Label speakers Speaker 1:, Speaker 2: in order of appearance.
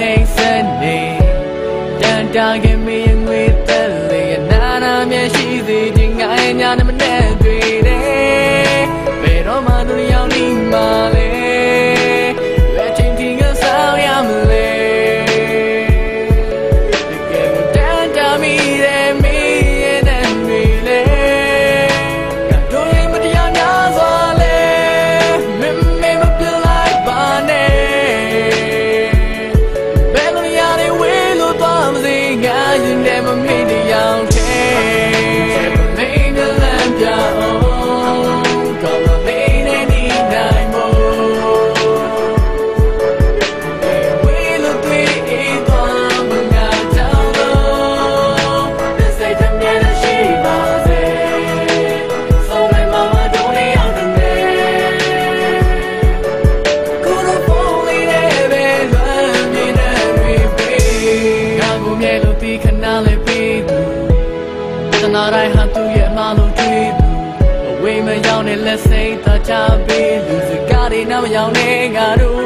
Speaker 1: နေစနေတန်တာခင်မင်းငွေသက်လေနာနာမျက်ရှိစေခြင်းငါရဲ့ညာနဲ့မနဲ့တွေ့တယ်ဘယ်တော့မှသူရောက်နေမှလဲဘယ်ချိန်ထိကဆောင်ရမလဲတကယ်တန်တာမိတယ်မိရဲ့တဲ့မိလေတို့ရဲ့မတရားများစွာလဲမမေမပြလိုက်ပါနဲ့ဘယ်လိုရလဲဝေးလို့သွားမစေငါရင်ထဲမှာမိတရားနာရိုင်းဟာသူရဲ့အမှလုံးတွေ့သူအဝေးမရောက်နဲ့လက်စိတ်သာချပေးလူစကားတွေနားမရောက်နဲ့ငါတို့